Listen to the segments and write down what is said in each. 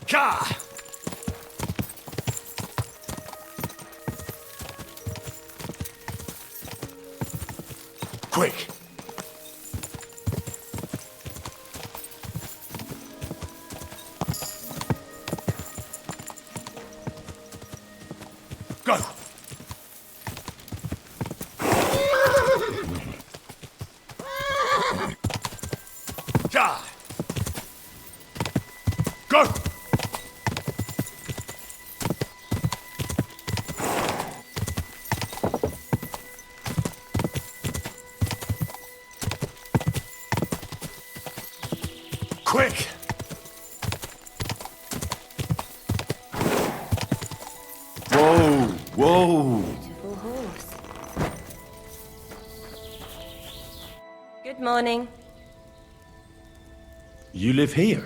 Ka! Quick! Go! Ka! Go! Quick! Whoa! Whoa! Beautiful horse. Good morning. You live here?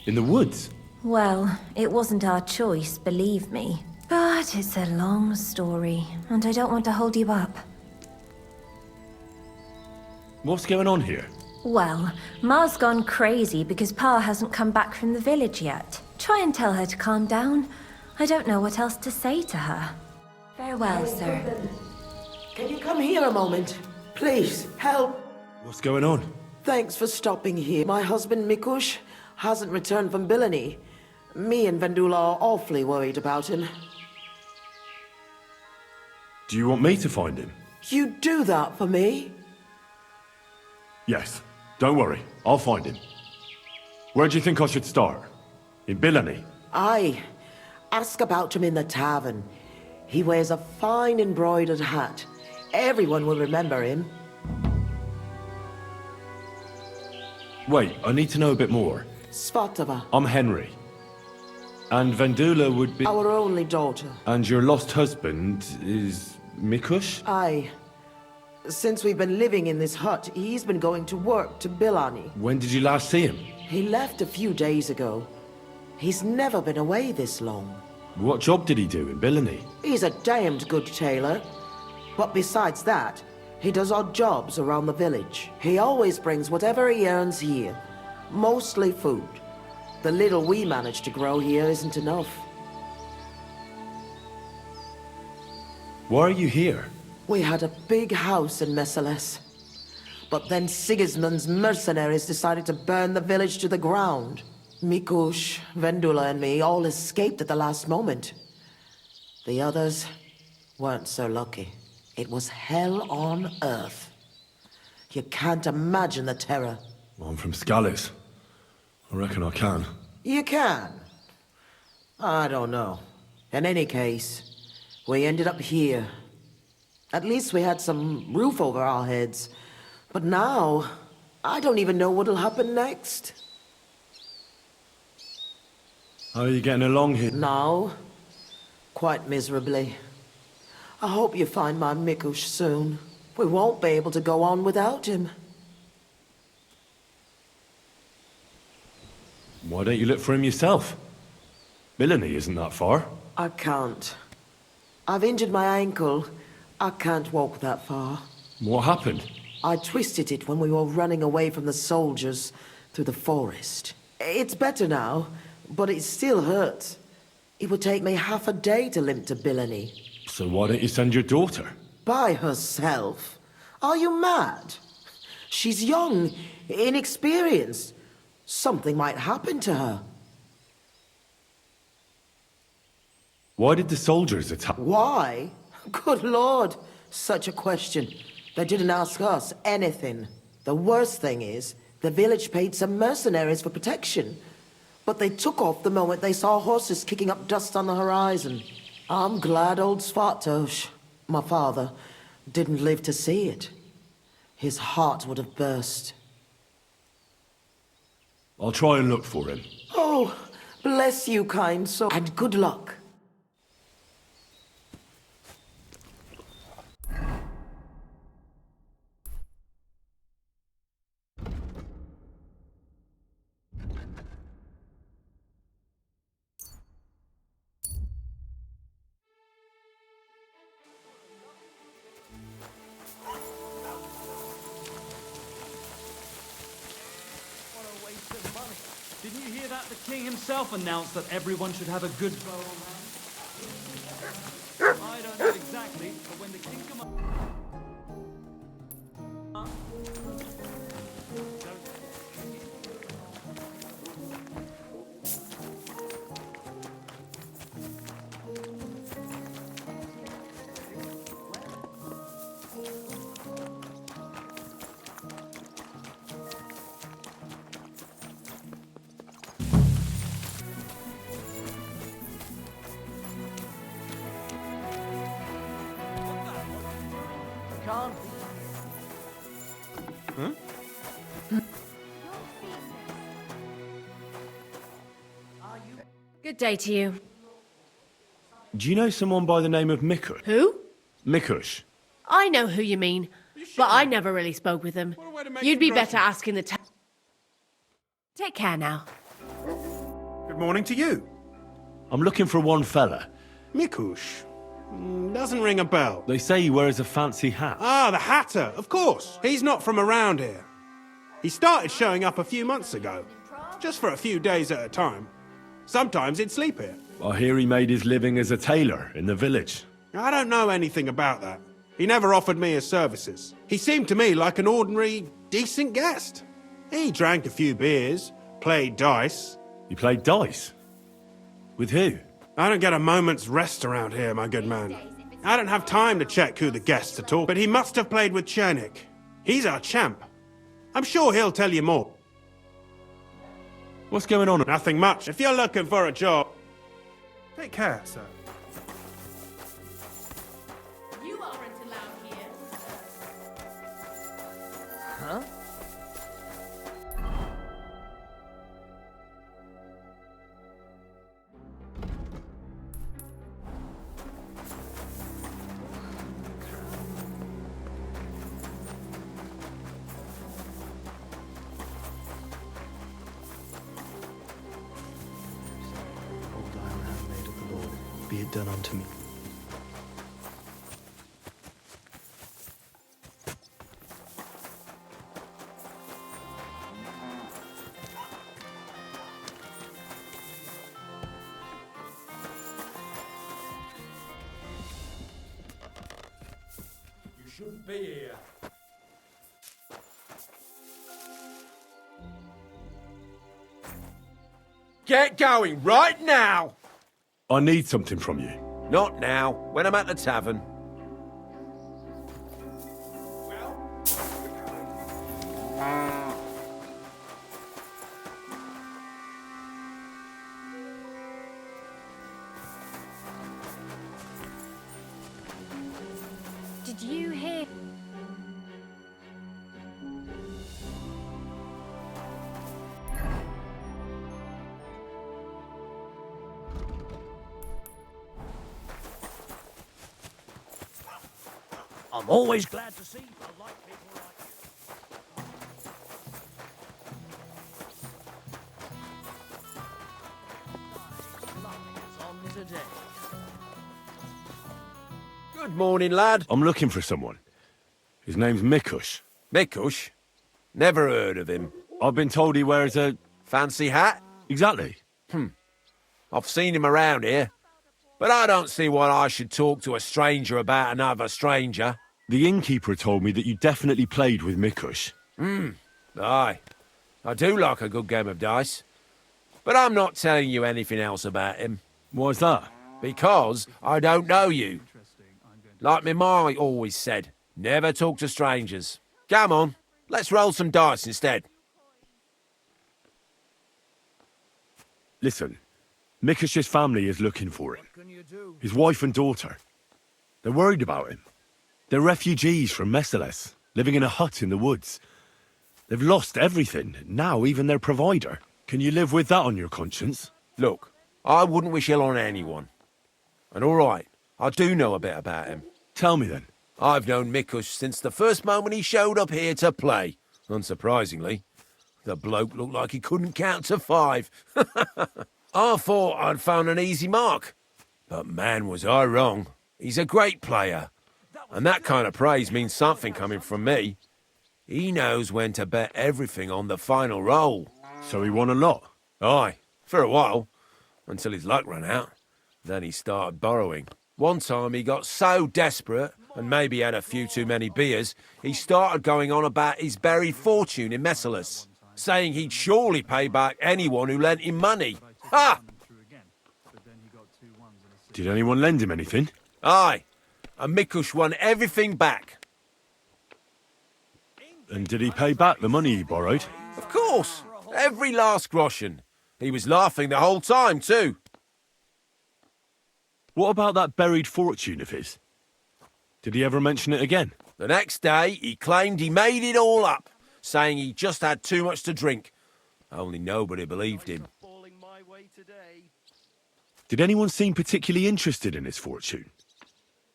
In the woods? Well, it wasn't our choice, believe me. But it's a long story, and I don't want to hold you up. What's going on here? Well, Ma's gone crazy because Pa hasn't come back from the village yet. Try and tell her to calm down. I don't know what else to say to her. Farewell, sir. Can you come here a moment? Please, help. What's going on? Thanks for stopping here. My husband, Mikush, hasn't returned from Bilani. Me and Vendula are awfully worried about him. Do you want me to find him? You do that for me? Yes. Don't worry. I'll find him. Where do you think I should start? In Bilani? Aye. Ask about him in the tavern. He wears a fine embroidered hat. Everyone will remember him. Wait, I need to know a bit more. Svatava, I'm Henry. And Vendula would be... our only daughter. And your lost husband is... Mikush? Aye. Since we've been living in this hut, he's been going to work to Bilani. When did you last see him? He left a few days ago. He's never been away this long. What job did he do in Bilani? He's a damned good tailor. But besides that, he does odd jobs around the village. He always brings whatever he earns here. Mostly food. The little we manage to grow here isn't enough. Why are you here? We had a big house in Mesoles. But then Sigismund's mercenaries decided to burn the village to the ground. Mikush, Vendula and me all escaped at the last moment. The others weren't so lucky. It was hell on earth. You can't imagine the terror. Well, I'm from Scallis. I reckon I can. You can. I don't know. In any case, we ended up here. At least we had some roof over our heads. But now, I don't even know what'll happen next. How are you getting along here? Now, quite miserably. I hope you find my Mikush soon. We won't be able to go on without him. Why don't you look for him yourself? Bilani isn't that far. I can't. I've injured my ankle. I can't walk that far. What happened? I twisted it when we were running away from the soldiers through the forest. It's better now, but it still hurts. It would take me half a day to limp to Bilani. So why don't you send your daughter? By herself? Are you mad? She's young, inexperienced. Something might happen to her. Why did the soldiers attack? Why? Good Lord, such a question. They didn't ask us anything. The worst thing is, the village paid some mercenaries for protection. But they took off the moment they saw horses kicking up dust on the horizon. I'm glad old Svartosh, my father, didn't live to see it. His heart would have burst. I'll try and look for him. Oh, bless you, kind soul, and good luck. Didn't you hear that the king himself announced that everyone should have a good bow around? I don't know exactly, but when the king Good day to you. Do you know someone by the name of Mikush? Who? Mikush. I know who you mean, but I never really spoke with him. You'd be better asking the Take care now. Good morning to you. I'm looking for one fella. Mikush. Doesn't ring a bell. They say he wears a fancy hat. Ah, the Hatter, of course. He's not from around here. He started showing up a few months ago. Just for a few days at a time. Sometimes he'd sleep here. I hear he made his living as a tailor in the village. I don't know anything about that. He never offered me his services. He seemed to me like an ordinary, decent guest. He drank a few beers, played dice. He played dice? With who? I don't get a moment's rest around here, my good man. I don't have time to check who the guests are talking, but he must have played with Chernik. He's our champ. I'm sure he'll tell you more. What's going on? Nothing much. If you're looking for a job... Take care, sir. You aren't allowed here. Huh? Old iron handmaid of the Lord, be it done unto me. You shouldn't be here. Get going right now! I need something from you. Not now, when I'm at the tavern. Did you hear? I'm always glad to see polite people like you. Good morning, lad. I'm looking for someone. His name's Mikush. Mikush? Never heard of him. I've been told he wears a... Fancy hat? Exactly. I've seen him around here. But I don't see why I should talk to a stranger about another stranger. The innkeeper told me that you definitely played with Mikush. Aye. I do like a good game of dice. But I'm not telling you anything else about him. Why's that? Because I don't know you. Like me ma always said, never talk to strangers. Come on, let's roll some dice instead. Listen, Mikush's family is looking for him. His wife and daughter. They're worried about him. They're refugees from Mesoles, living in a hut in the woods. They've lost everything, now even their provider. Can you live with that on your conscience? Look, I wouldn't wish ill on anyone. And all right, I do know a bit about him. Tell me then. I've known Mikush since the first moment he showed up here to play. Unsurprisingly. The bloke looked like he couldn't count to 5. I thought I'd found an easy mark. But man, was I wrong. He's a great player. And that kind of praise means something coming from me. He knows when to bet everything on the final roll. So he won a lot? Aye, For a while, until his luck ran out. Then he started borrowing. One time he got so desperate, and maybe had a few too many beers, he started going on about his buried fortune in Mesoles, saying he'd surely pay back anyone who lent him money. Ha! Did anyone lend him anything? Aye, and Mikush won everything back. And did he pay back the money he borrowed? Of course, every last groschen. He was laughing the whole time, too. What about that buried fortune of his? Did he ever mention it again? The next day, he claimed he made it all up, saying he just had too much to drink. Only nobody believed him. Did anyone seem particularly interested in his fortune?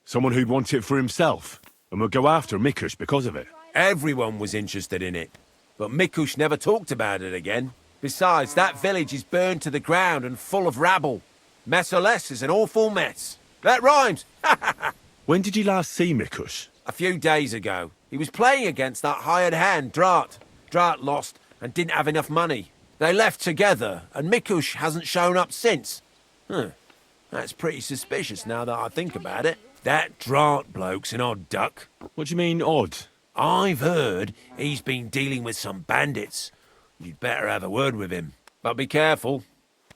Someone who'd want it for himself and would go after Mikush because of it? Everyone was interested in it, but Mikush never talked about it again. Besides, that village is burned to the ground and full of rabble. Mesoles is an awful mess. That rhymes! When did you last see Mikush? A few days ago. He was playing against that hired hand, Drat. Drat lost and didn't have enough money. They left together, and Mikush hasn't shown up since. That's pretty suspicious now that I think about it. That Drat bloke's an odd duck. What do you mean, odd? I've heard he's been dealing with some bandits. You'd better have a word with him. But be careful.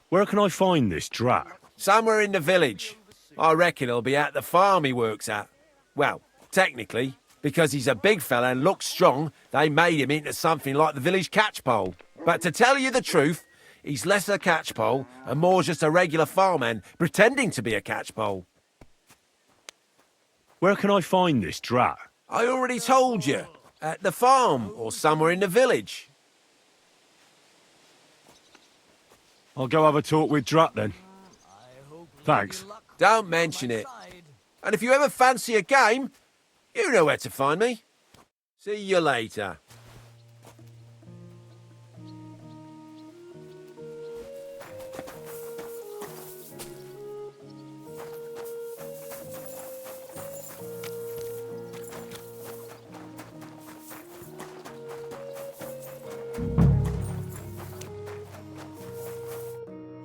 Where can I find this Drat? Somewhere in the village. I reckon he'll be at the farm he works at. Well, technically, because he's a big fella and looks strong, they made him into something like the village catchpole. But to tell you the truth, he's less a catchpole and more just a regular farmhand pretending to be a catchpole. Where can I find this Drat? I already told you. At the farm or somewhere in the village. I'll go have a talk with Drat then. Thanks. Don't mention it. And if you ever fancy a game, you know where to find me. See you later.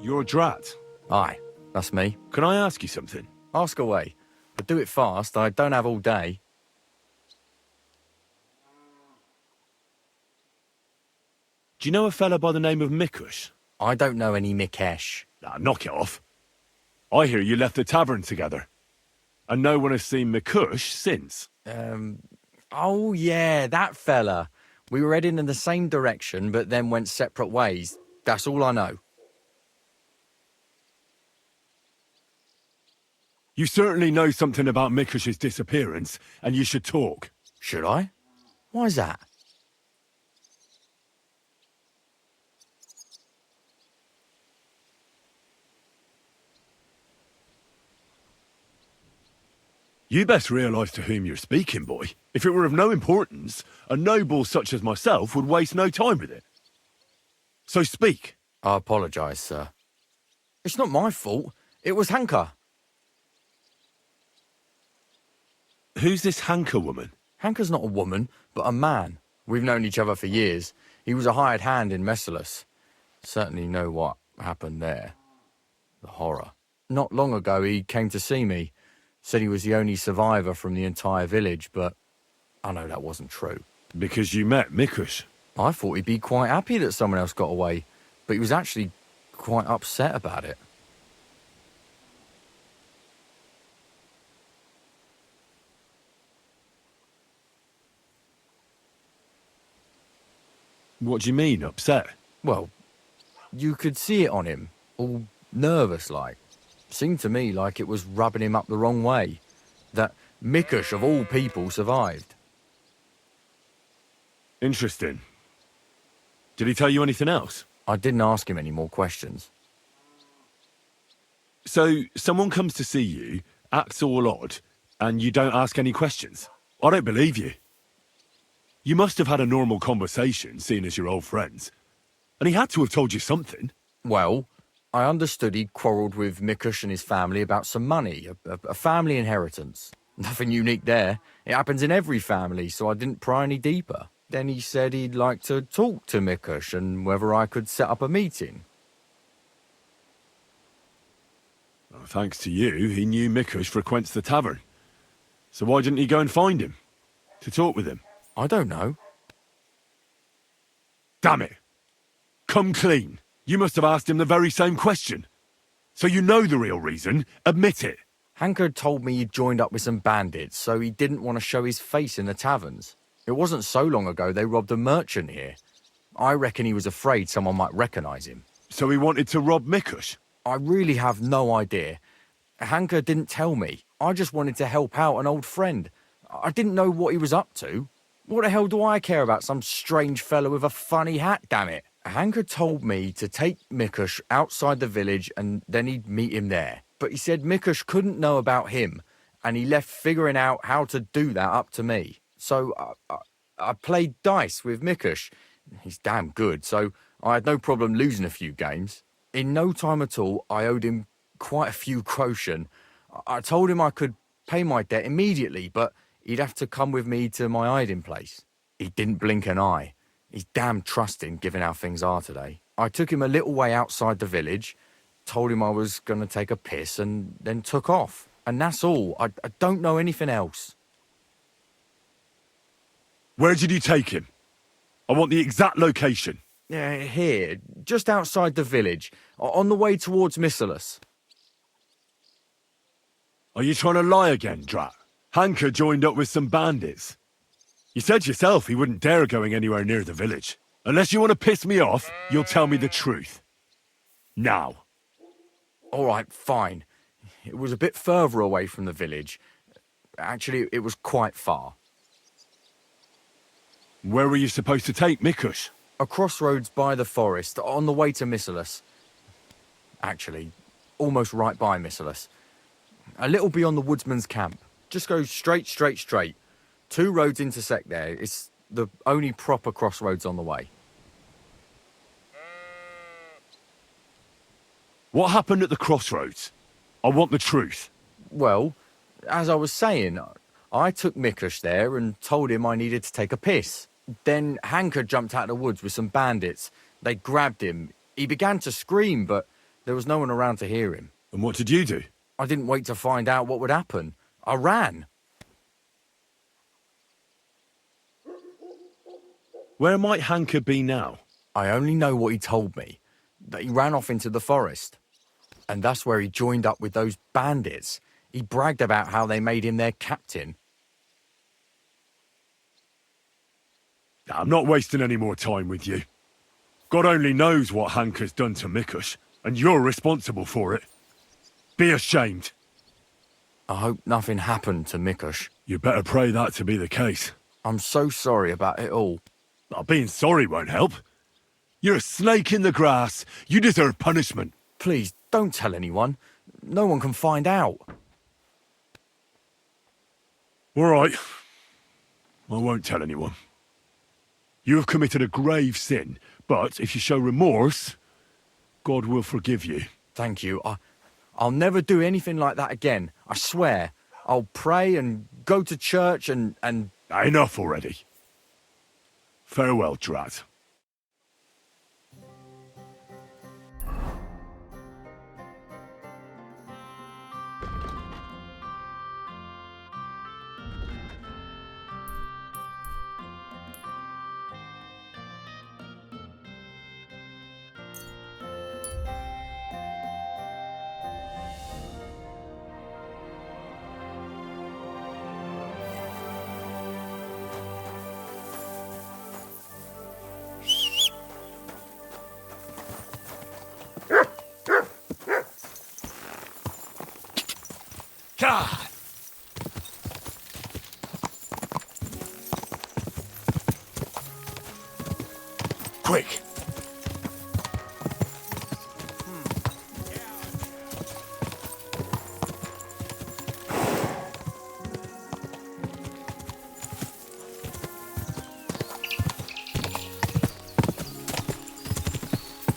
You're Drat. Aye, that's me. Can I ask you something? Ask away. But do it fast, I don't have all day. Do you know a fella by the name of Mikush? I don't know any Mikesh. Nah, knock it off. I hear you left the tavern together. And no one has seen Mikush since. Oh yeah, that fella. We were heading in the same direction, but then went separate ways. That's all I know. You certainly know something about Mikush's disappearance, and you should talk. Should I? Why's that? You best realise to whom you're speaking, boy. If it were of no importance, a noble such as myself would waste no time with it. So speak. I apologise, sir. It's not my fault. It was Hanka. Who's this Hanka woman? Hanka's not a woman, but a man. We've known each other for years. He was a hired hand in Mesoles. Certainly know what happened there. The horror. Not long ago, he came to see me. Said he was the only survivor from the entire village, but I know that wasn't true. Because you met Mikush. I thought he'd be quite happy that someone else got away, but he was actually quite upset about it. What do you mean, upset? Well, you could see it on him, all nervous-like. Seemed to me like it was rubbing him up the wrong way. That Mikush, of all people, survived. Interesting. Did he tell you anything else? I didn't ask him any more questions. So, someone comes to see you, acts all odd, and you don't ask any questions? I don't believe you. You must have had a normal conversation, seeing as you're old friends. And he had to have told you something. Well, I understood he quarrelled with Mikush and his family about some money, a family inheritance. Nothing unique there. It happens in every family, so I didn't pry any deeper. Then he said he'd like to talk to Mikush and whether I could set up a meeting. Thanks to you, he knew Mikush frequents the tavern. So why didn't he go and find him? To talk with him? I don't know. Damn it! Come clean. You must have asked him the very same question. So you know the real reason. Admit it. Hank told me he'd joined up with some bandits, so he didn't want to show his face in the taverns. It wasn't so long ago they robbed a merchant here. I reckon he was afraid someone might recognise him. So he wanted to rob Mikush? I really have no idea. Hanker didn't tell me. I just wanted to help out an old friend. I didn't know what he was up to. What the hell do I care about some strange fellow with a funny hat, damn it? Hanker told me to take Mikush outside the village and then he'd meet him there. But he said Mikush couldn't know about him, and he left figuring out how to do that up to me. So I played dice with Mikush. He's damn good, so I had no problem losing a few games. In no time at all, I owed him quite a few groschen. I told him I could pay my debt immediately, but he'd have to come with me to my hiding place. He didn't blink an eye. He's damn trusting, given how things are today. I took him a little way outside the village, told him I was going to take a piss, and then took off. And that's all. I don't know anything else. Where did you take him? I want the exact location. Here, just outside the village, on the way towards Mesoles. Are you trying to lie again, Drat? Hanker joined up with some bandits. You said yourself he wouldn't dare going anywhere near the village. Unless you want to piss me off, you'll tell me the truth. Now. All right, fine. It was a bit further away from the village. Actually, it was quite far. Where were you supposed to take Mikush? A crossroads by the forest, on the way to Mesoles. Actually, almost right by Mesoles. A little beyond the woodsman's camp. Just go straight. 2 roads intersect there. It's the only proper crossroads on the way. What happened at the crossroads? I want the truth. Well, as I was saying, I took Mikush there and told him I needed to take a piss. Then Hanker jumped out of the woods with some bandits. They grabbed him. He began to scream, but there was no one around to hear him. And what did you do? I didn't wait to find out what would happen. I ran. Where might Hanker be now? I only know what he told me, that he ran off into the forest. And that's where he joined up with those bandits. He bragged about how they made him their captain. I'm not wasting any more time with you. God only knows what Hanker's done to Mikush, and you're responsible for it. Be ashamed. I hope nothing happened to Mikush. You better pray that to be the case. I'm so sorry about it all. Being sorry won't help. You're a snake in the grass. You deserve punishment. Please, don't tell anyone. No one can find out. All right. I won't tell anyone. You have committed a grave sin, but if you show remorse, God will forgive you. Thank you. I'll never do anything like that again. I swear. I'll pray and go to church and... Enough already. Farewell, Drat. God! Quick!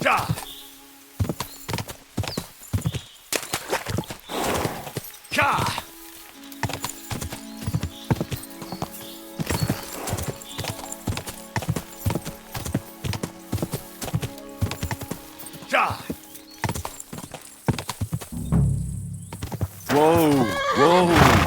God! God! God! Whoa, whoa.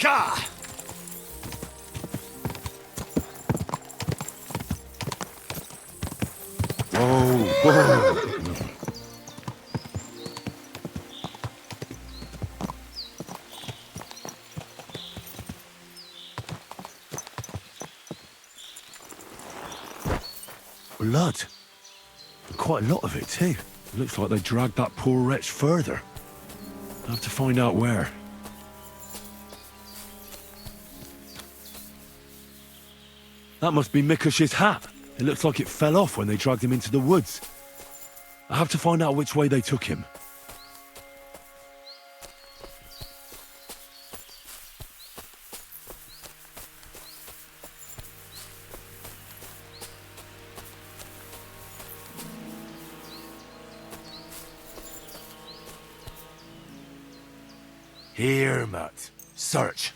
Ka! Whoa, whoa. Blood. Quite a lot of it, too. Looks like they dragged that poor wretch further. I'll have to find out where. That must be Mikush's hat. It looks like it fell off when they dragged him into the woods. I have to find out which way they took him. Here, Matt. Search.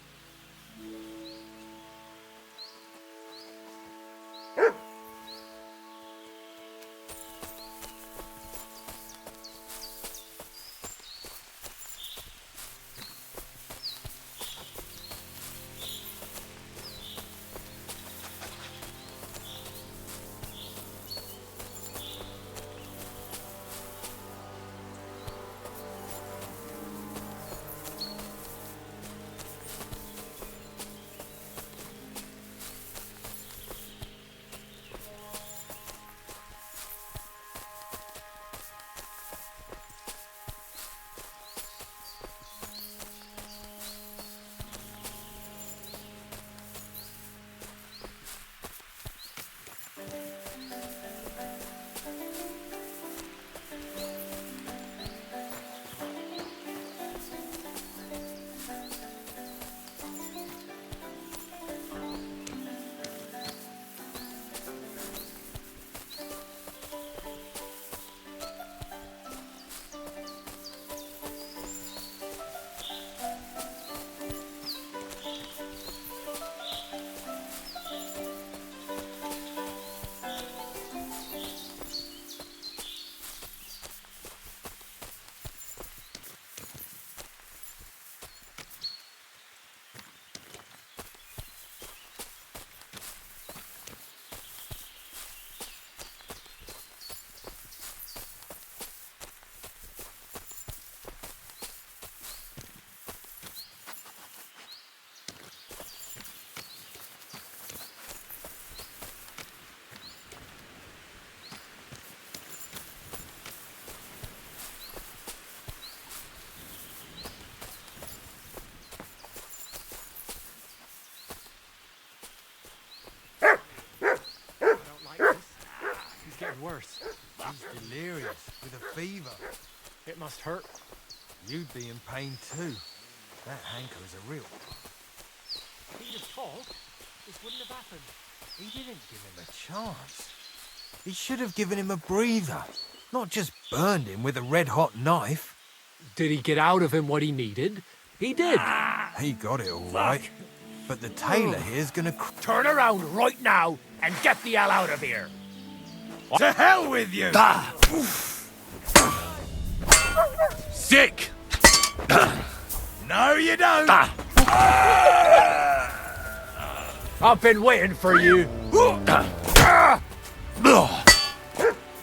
Worse. He's delirious with a fever. It must hurt. You'd be in pain too. That hanker is a real. He'd have talked. This wouldn't have happened. He didn't give him a chance. He should have given him a breather, not just burned him with a red-hot knife. Did he get out of him what he needed? He did. He got it all right. But the tailor here's gonna... Turn around right now and get the hell out of here. To hell with you! Sick! No, you don't! I've been waiting for you.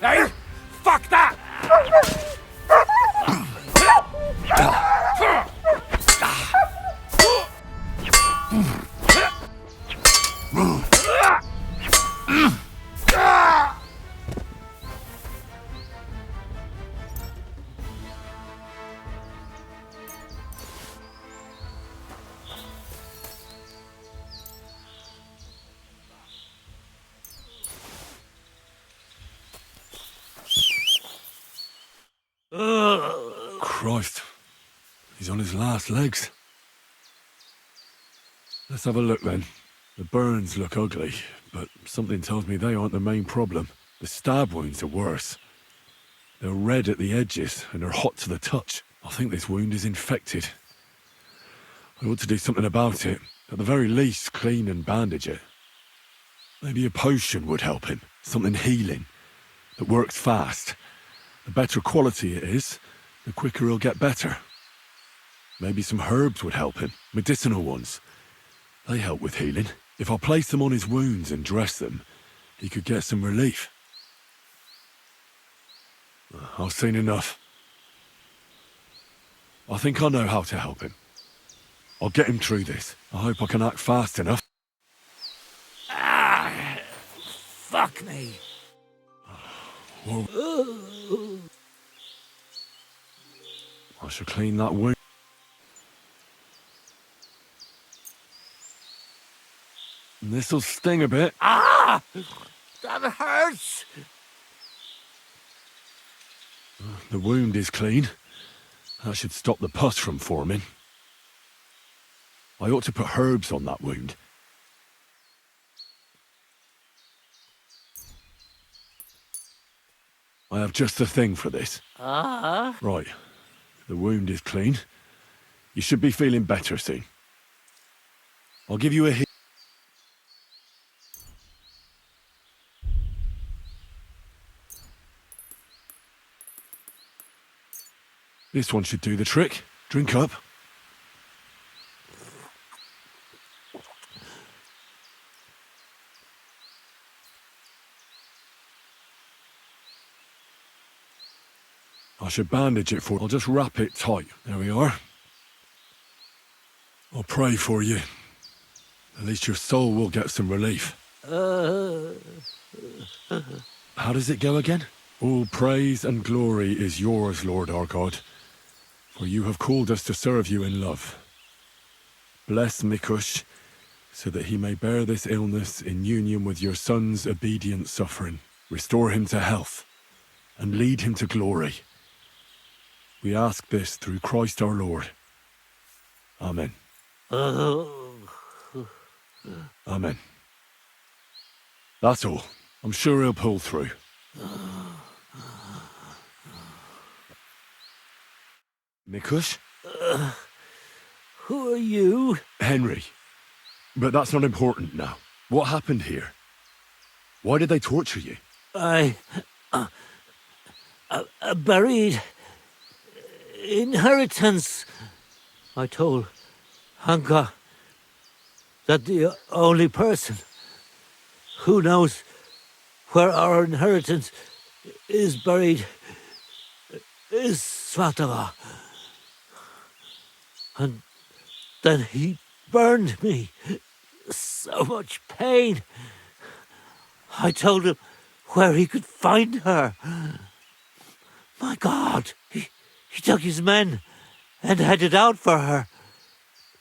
Hey, fuck that! Christ. He's on his last legs. Let's have a look then. The burns look ugly, but something tells me they aren't the main problem. The stab wounds are worse. They're red at the edges and are hot to the touch. I think this wound is infected. I ought to do something about it. At the very least, clean and bandage it. Maybe a potion would help him. Something healing. That works fast. The better quality it is, the quicker he'll get better. Maybe some herbs would help him. Medicinal ones. They help with healing. If I place them on his wounds and dress them, he could get some relief. I've seen enough. I think I know how to help him. I'll get him through this. I hope I can act fast enough. Ah! Fuck me. Whoa. I shall clean that wound. This'll sting a bit. Ah! That hurts! The wound is clean. That should stop the pus from forming. I ought to put herbs on that wound. I have just the thing for this. Right. The wound is clean. You should be feeling better soon. I'll give you a hit. This one should do the trick. Drink up. I should bandage it for... I'll just wrap it tight. There we are. I'll pray for you. At least your soul will get some relief. How does it go again? All praise and glory is yours, Lord our God, for you have called us to serve you in love. Bless Mikush, so that he may bear this illness in union with your son's obedient suffering. Restore him to health, and lead him to glory. We ask this through Christ our Lord. Amen. Amen. That's all. I'm sure he'll pull through. Mikush? Who are you? Henry. But that's not important now. What happened here? Why did they torture you? I buried inheritance. I told Hanka that the only person who knows where our inheritance is buried is Svatava. And then he burned me. So much pain. I told him where he could find her. My God, he took his men and headed out for her.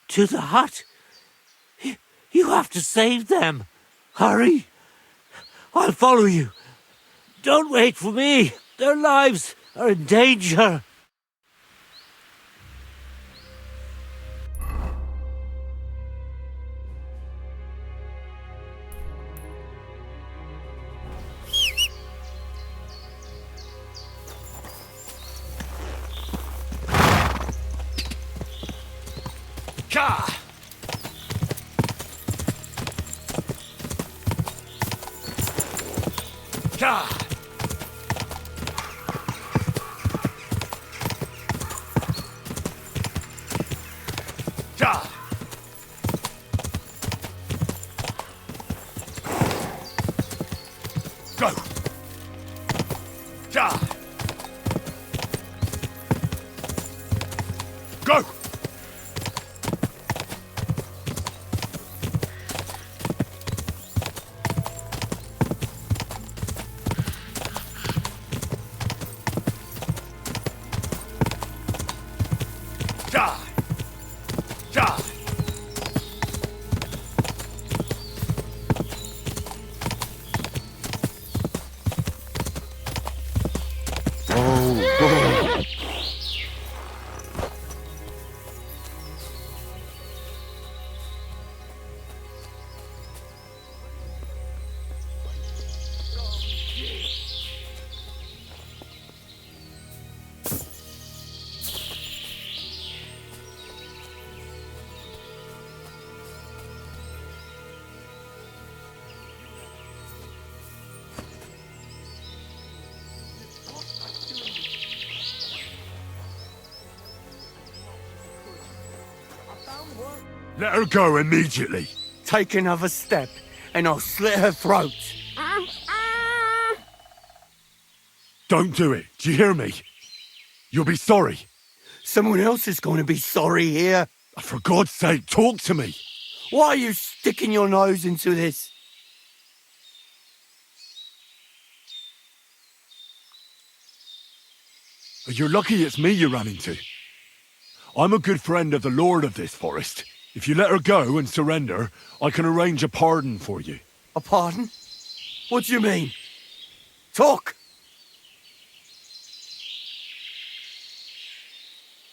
To the hut. You have to save them. Hurry. I'll follow you. Don't wait for me. Their lives are in danger. Ka! Ka! Ka! Go! Ka! Go! Let her go immediately. Take another step, and I'll slit her throat. Don't do it. Do you hear me? You'll be sorry. Someone else is going to be sorry here. For God's sake, talk to me. Why are you sticking your nose into this? You're lucky it's me you ran into. I'm a good friend of the lord of this forest. If you let her go and surrender, I can arrange a pardon for you. A pardon? What do you mean? Talk!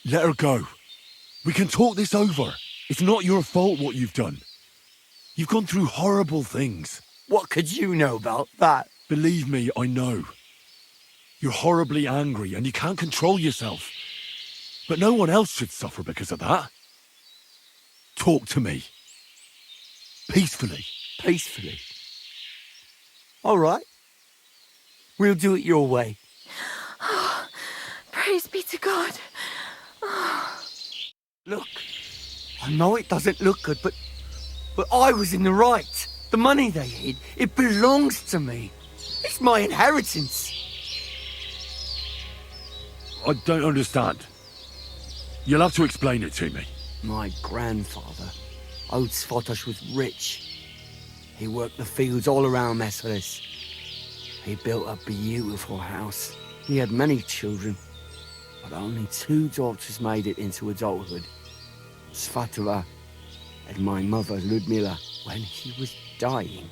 Let her go. We can talk this over. It's not your fault what you've done. You've gone through horrible things. What could you know about that? Believe me, I know. You're horribly angry and you can't control yourself. But no one else should suffer because of that. Talk to me. Peacefully. Peacefully. All right. We'll do it your way. Praise be to God. Look, I know it doesn't look good, but I was in the right. The money they hid, it belongs to me. It's my inheritance. I don't understand. You'll have to explain it to me. My grandfather, old Svotosh, was rich. He worked the fields all around Mesoles. He built a beautiful house. He had many children, but only 2 daughters made it into adulthood. Svatova and my mother, Ludmila. When he was dying,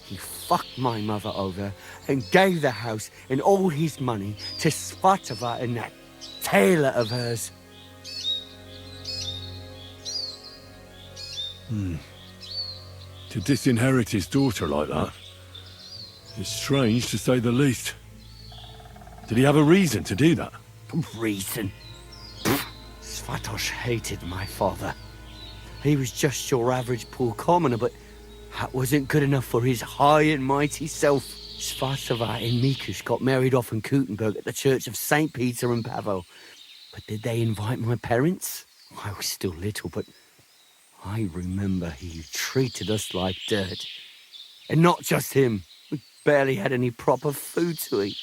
he fucked my mother over and gave the house and all his money to Svatova and that tailor of hers. To disinherit his daughter like that is strange, to say the least. Did he have a reason to do that? Reason? Svatosh hated my father. He was just your average poor commoner, but that wasn't good enough for his high and mighty self. Svatova and Mikush got married off in Kutenberg at the church of St. Peter and Pavel. But did they invite my parents? I was still little, but I remember he treated us like dirt. And not just him. We barely had any proper food to eat.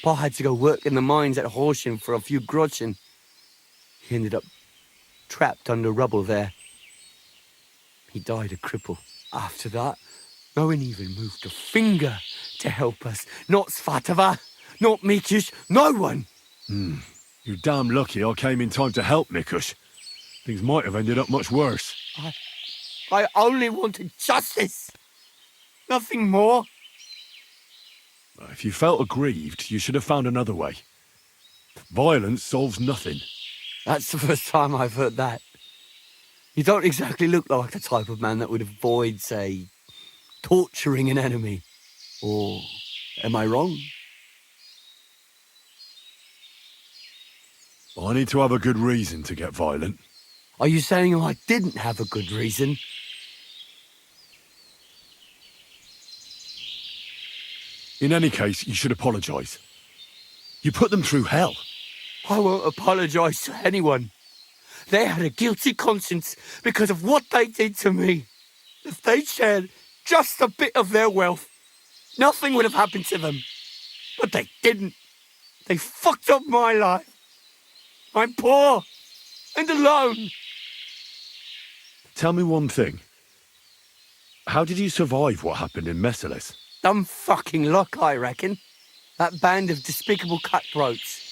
Pa had to go work in the mines at Horsham for a few groschen. He ended up trapped under rubble there. He died a cripple. After that, no one even moved a finger to help us. Not Svatova, not Mikush, no one. You're damn lucky I came in time to help, Mikush. Things might have ended up much worse. I only wanted justice. Nothing more. If you felt aggrieved, you should have found another way. Violence solves nothing. That's the first time I've heard that. You don't exactly look like the type of man that would avoid, say, torturing an enemy. Or am I wrong? I need to have a good reason to get violent. Are you saying I didn't have a good reason? In any case, you should apologise. You put them through hell. I won't apologise to anyone. They had a guilty conscience because of what they did to me. If they'd shared just a bit of their wealth, nothing would have happened to them. But they didn't. They fucked up my life. I'm poor and alone. Tell me one thing. How did you survive what happened in Mesoles? Dumb fucking luck, I reckon. That band of despicable cutthroats.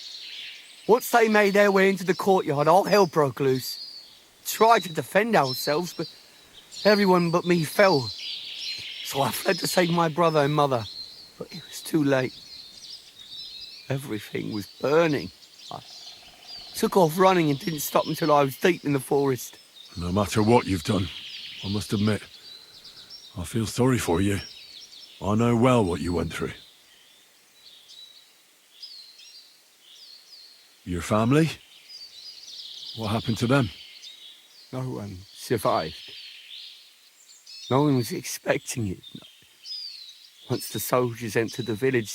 Once they made their way into the courtyard, all hell broke loose. Tried to defend ourselves, but everyone but me fell. So I fled to save my brother and mother. But it was too late. Everything was burning. I took off running and didn't stop until I was deep in the forest. No matter what you've done, I must admit, I feel sorry for you. I know well what you went through. Your family? What happened to them? No one survived. No one was expecting it. Once the soldiers entered the village,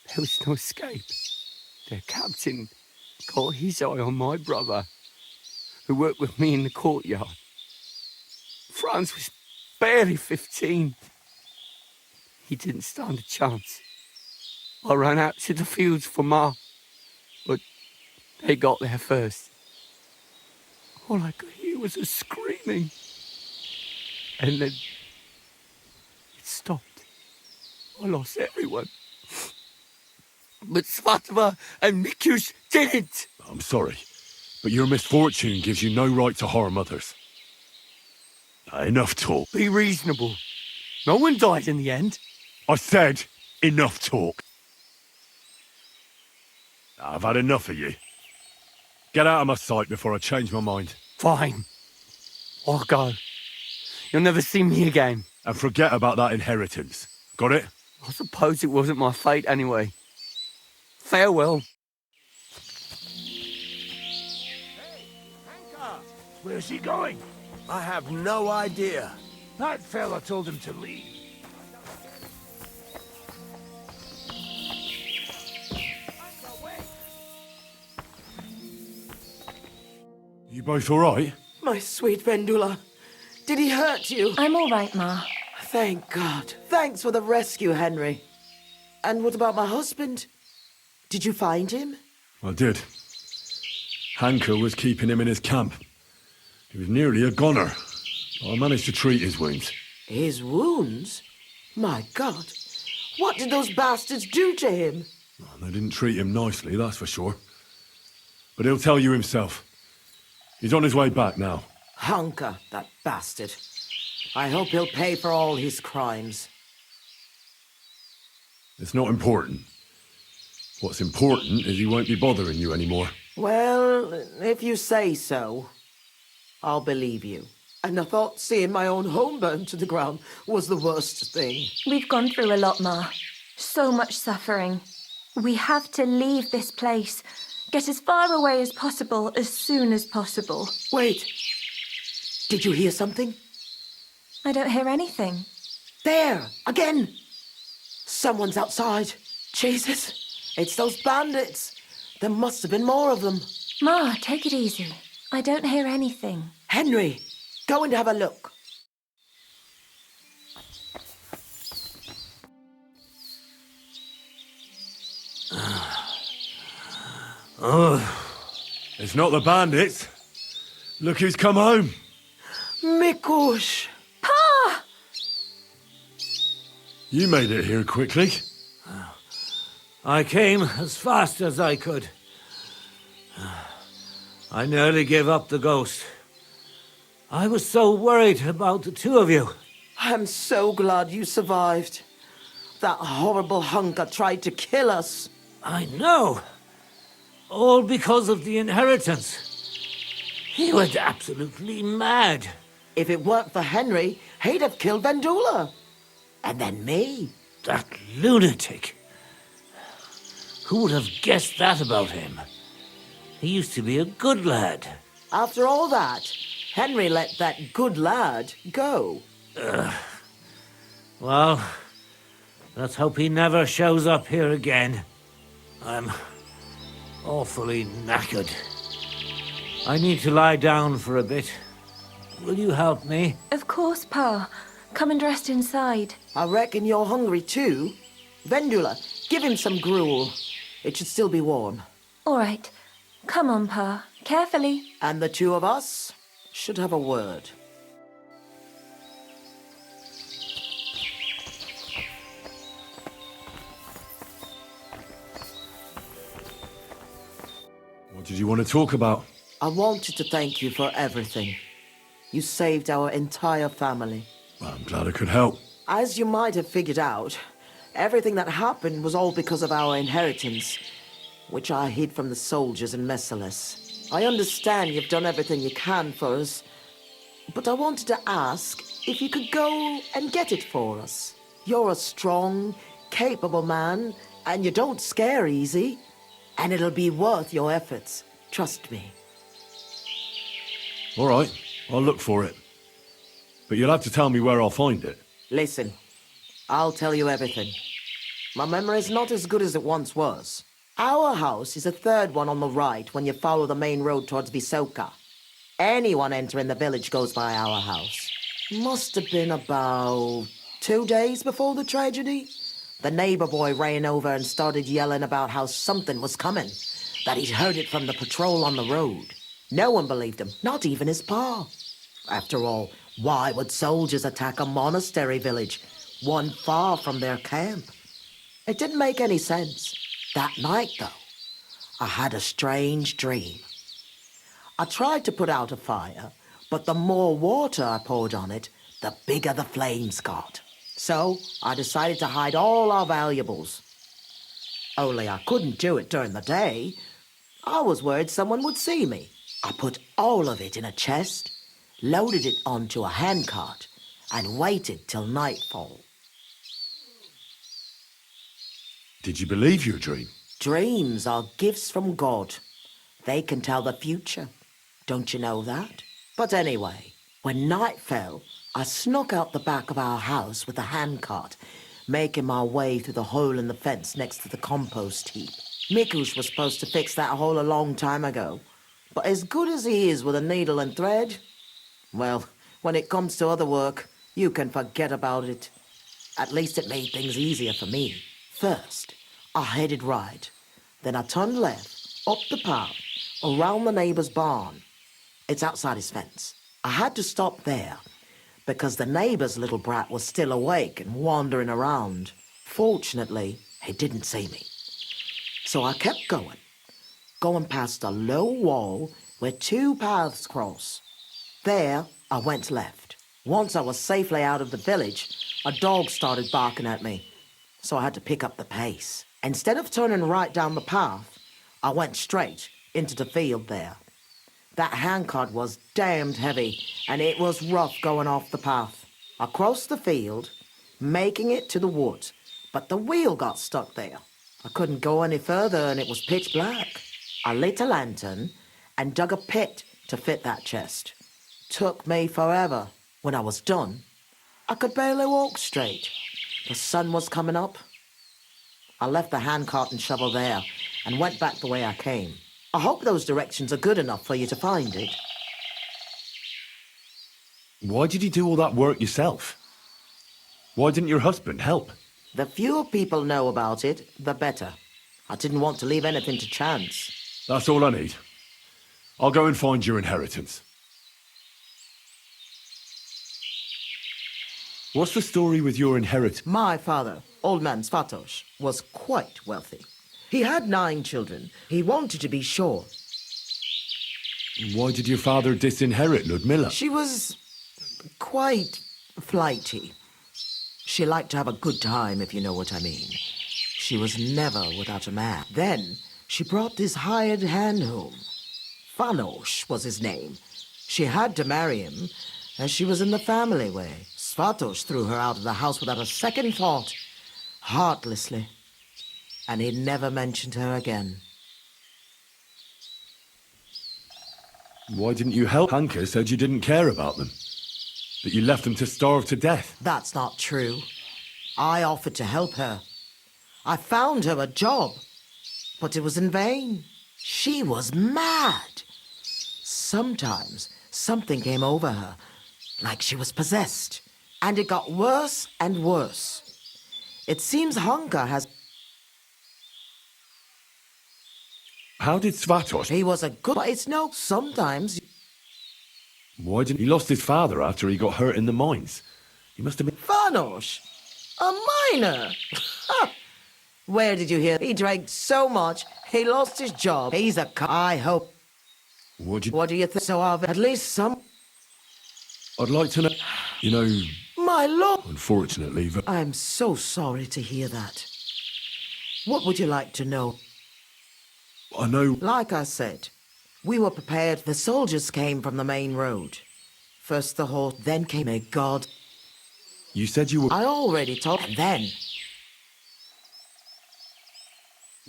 there was no escape. Their captain got his eye on my brother. who worked with me in the courtyard. Franz was barely 15. He didn't stand a chance. I ran out to the fields for Ma, but they got there first. All I could hear was her screaming. And then it stopped. I lost everyone. But Svatova and Mikush didn't. I'm sorry, but your misfortune gives you no right to harm others. Enough talk. Be reasonable. No one died in the end. I said enough talk. I've had enough of you. Get out of my sight before I change my mind. Fine. I'll go. You'll never see me again. And forget about that inheritance. Got it? I suppose it wasn't my fate anyway. Farewell. Where's he going? I have no idea. That fella told him to leave. You both all right? My sweet Vendula. Did he hurt you? I'm all right, Ma. Thank God. Thanks for the rescue, Henry. And what about my husband? Did you find him? I did. Hanker was keeping him in his camp. He was nearly a goner. But I managed to treat his wounds. His wounds? My God. What did those bastards do to him? Well, they didn't treat him nicely, that's for sure. But he'll tell you himself. He's on his way back now. Hanker, that bastard. I hope he'll pay for all his crimes. It's not important. What's important is he won't be bothering you anymore. Well, if you say so, I'll believe you. And I thought seeing my own home burned to the ground was the worst thing. We've gone through a lot, Ma. So much suffering. We have to leave this place. Get as far away as possible, as soon as possible. Wait. Did you hear something? I don't hear anything. There! Again! Someone's outside. Jesus! It's those bandits! There must have been more of them. Ma, take it easy. I don't hear anything. Henry! Go and have a look. It's not the bandits. Look who's come home. Mikush! Pa! You made it here quickly. I came as fast as I could. I nearly gave up the ghost. I was so worried about the two of you. I'm so glad you survived. That horrible hunker tried to kill us. I know. All because of the inheritance. He went absolutely mad. If it weren't for Henry, he'd have killed Vendula. And then me. That lunatic. Who would have guessed that about him? He used to be a good lad. After all that, Henry let that good lad go. Well, let's hope he never shows up here again. I'm awfully knackered. I need to lie down for a bit. Will you help me? Of course, Pa. Come and rest inside. I reckon you're hungry too. Vendula, give him some gruel. It should still be warm. All right. Come on, Pa. Carefully. And the two of us should have a word. What did you want to talk about? I wanted to thank you for everything. You saved our entire family. Well, I'm glad I could help. As you might have figured out, everything that happened was all because of our inheritance, which I hid from the soldiers in Mesoles. I understand you've done everything you can for us, but I wanted to ask if you could go and get it for us. You're a strong, capable man, and you don't scare easy, and it'll be worth your efforts. Trust me. All right, I'll look for it. But you'll have to tell me where I'll find it. Listen, I'll tell you everything. My memory's not as good as it once was. Our house is the third one on the right when you follow the main road towards Vysoka. Anyone entering the village goes by our house. Must have been about 2 days before the tragedy. The neighbor boy ran over and started yelling about how something was coming, that he'd heard it from the patrol on the road. No one believed him, not even his pa. After all, why would soldiers attack a monastery village, one far from their camp? It didn't make any sense. That night, though, I had a strange dream. I tried to put out a fire, but the more water I poured on it, the bigger the flames got. So I decided to hide all our valuables. Only I couldn't do it during the day. I was worried someone would see me. I put all of it in a chest, loaded it onto a handcart, and waited till nightfall. Did you believe your dream? Dreams are gifts from God. They can tell the future. Don't you know that? But anyway, when night fell, I snuck out the back of our house with a handcart, making my way through the hole in the fence next to the compost heap. Mikush was supposed to fix that hole a long time ago, but as good as he is with a needle and thread, well, when it comes to other work, you can forget about it. At least it made things easier for me. First, I headed right. Then I turned left, up the path, around the neighbor's barn. It's outside his fence. I had to stop there, because the neighbor's little brat was still awake and wandering around. Fortunately, he didn't see me. So I kept going past a low wall where 2 paths cross. There, I went left. Once I was safely out of the village, a dog started barking at me, so I had to pick up the pace. Instead of turning right down the path, I went straight into the field there. That handcart was damned heavy, and it was rough going off the path. I crossed the field, making it to the woods, but the wheel got stuck there. I couldn't go any further, and it was pitch black. I lit a lantern and dug a pit to fit that chest. Took me forever. When I was done, I could barely walk straight. The sun was coming up. I left the handcart and shovel there and went back the way I came. I hope those directions are good enough for you to find it. Why did you do all that work yourself? Why didn't your husband help? The fewer people know about it, the better. I didn't want to leave anything to chance. That's all I need. I'll go and find your inheritance. What's the story with your inheritance? My father, old man Svatos, was quite wealthy. He had 9 children. He wanted to be sure. Why did your father disinherit Ludmilla? She was quite flighty. She liked to have a good time, if you know what I mean. She was never without a man. Then she brought this hired hand home. Fanos was his name. She had to marry him, as she was in the family way. Svatos threw her out of the house without a second thought, heartlessly. And he never mentioned her again. Why didn't you help? Hanka said you didn't care about them. That you left them to starve to death. That's not true. I offered to help her. I found her a job, but it was in vain. She was mad. Sometimes something came over her, like she was possessed. And it got worse and worse. It seems Hanka has... How did Svatos... He was a good... But it's no... Sometimes... Why didn't he lost his father after he got hurt in the mines? He must have been... Fanos! A miner! Where did you hear? He drank so much, he lost his job. He's a... I hope... What do you think? So of at least some... I'd like to know... You know... My lord! Unfortunately, I'm so sorry to hear that. What would you like to know? I know... Like I said, we were prepared. The soldiers came from the main road. First the horse, then came a god. You said you were... I already told... And then...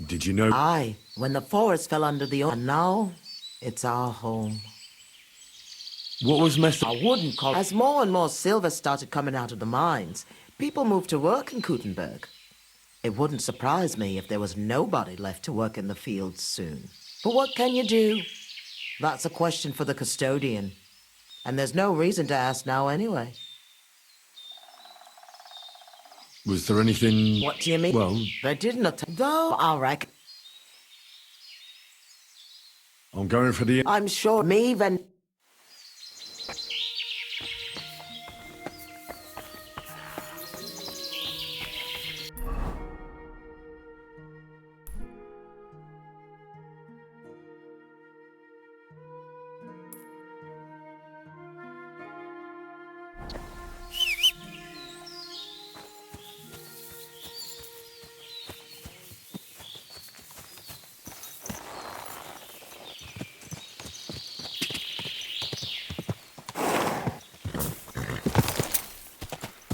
Did you know... Aye, when the forest fell under the... And now, it's our home. What was I wouldn't call... As more and more silver started coming out of the mines, people moved to work in Kutenberg. It wouldn't surprise me if there was nobody left to work in the fields soon. But what can you do? That's a question for the custodian. And there's no reason to ask now anyway. Was there anything... What do you mean? Well, They didn't though, I reckon. I'm going for the... I'm sure me even...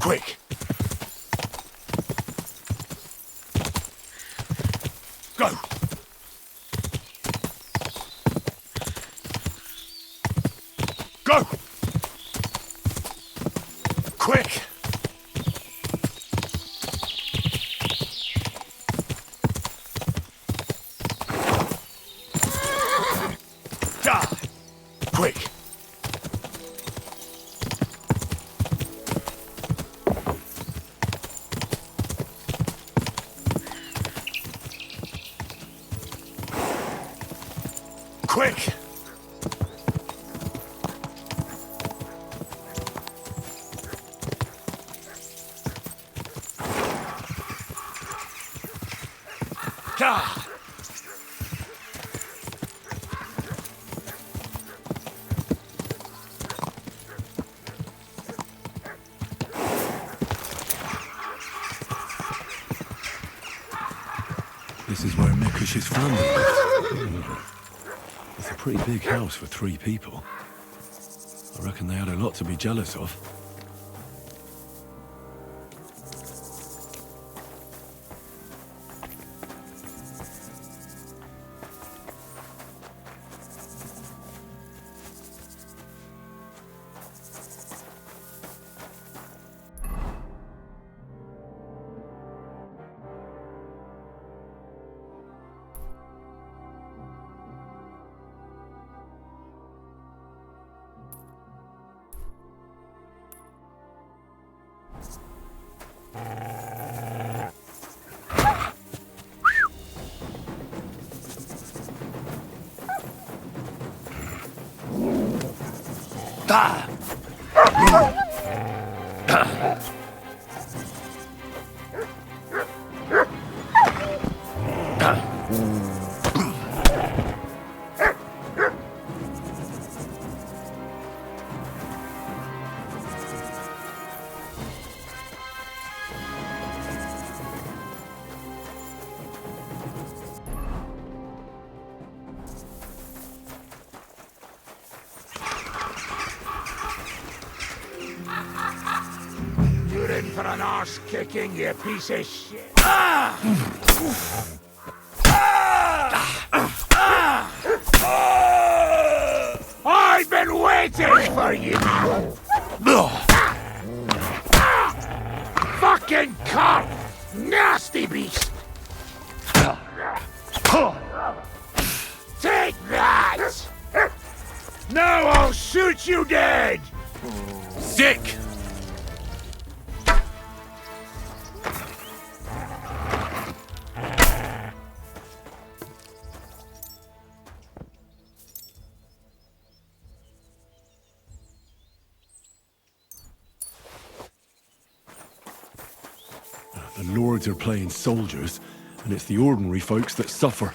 Quick! Go! Go! Quick! Ah! Quick! Quick! Ah! This is where Mikush's family lives. It's a pretty big house for 3 people. I reckon they had a lot to be jealous of. Ah! You're in for an arse kicking, you piece of shit. I've been waiting for you. Fucking cunt! Nasty beast! Take that! Now I'll shoot you dead! Sick! The lords are playing soldiers, and it's the ordinary folks that suffer.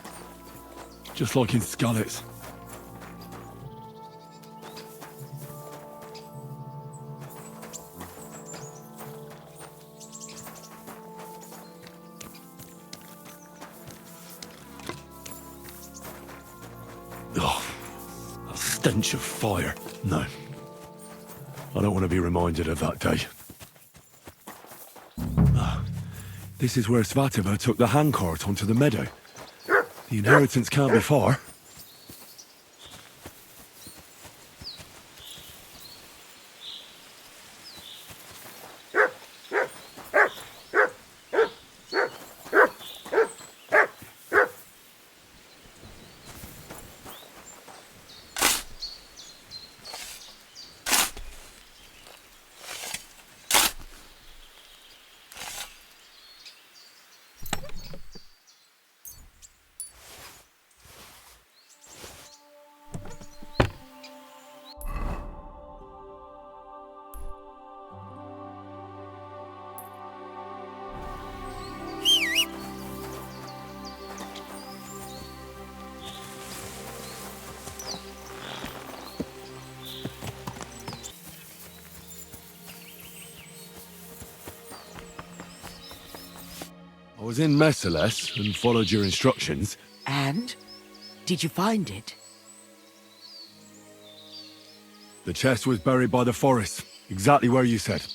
Just like in Scarlet's. Oh, a stench of fire. No. I don't want to be reminded of that day. This is where Svativa took the handcart onto the meadow. The inheritance can't be far. I was in Mesoles and followed your instructions. And? Did you find it? The chest was buried by the forest, exactly where you said.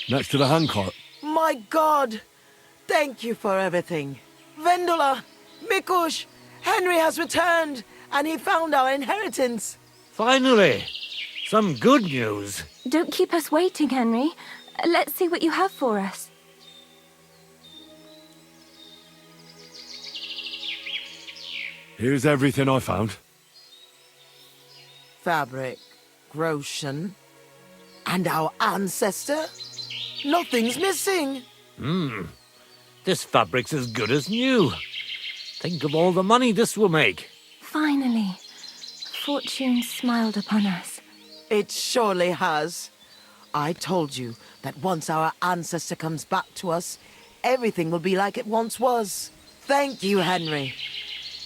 Next to the handcart. My God! Thank you for everything. Vendula, Mikush, Henry has returned, and he found our inheritance. Finally! Some good news. Don't keep us waiting, Henry. Let's see what you have for us. Here's everything I found. Fabric, Groshan, and our ancestor? Nothing's missing. This fabric's as good as new. Think of all the money this will make. Finally, fortune smiled upon us. It surely has. I told you that once our ancestor comes back to us, everything will be like it once was. Thank you, Henry.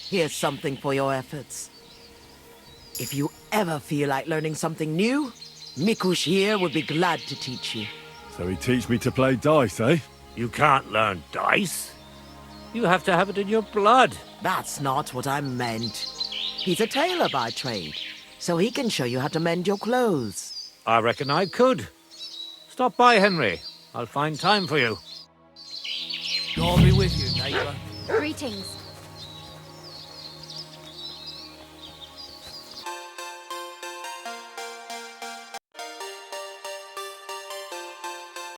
Here's something for your efforts. If you ever feel like learning something new, Mikush here would be glad to teach you. So he teach me to play dice, eh? You can't learn dice. You have to have it in your blood. That's not what I meant. He's a tailor by trade, so he can show you how to mend your clothes. I reckon I could. Stop by, Henry. I'll find time for you. God be with you, neighbour. Greetings.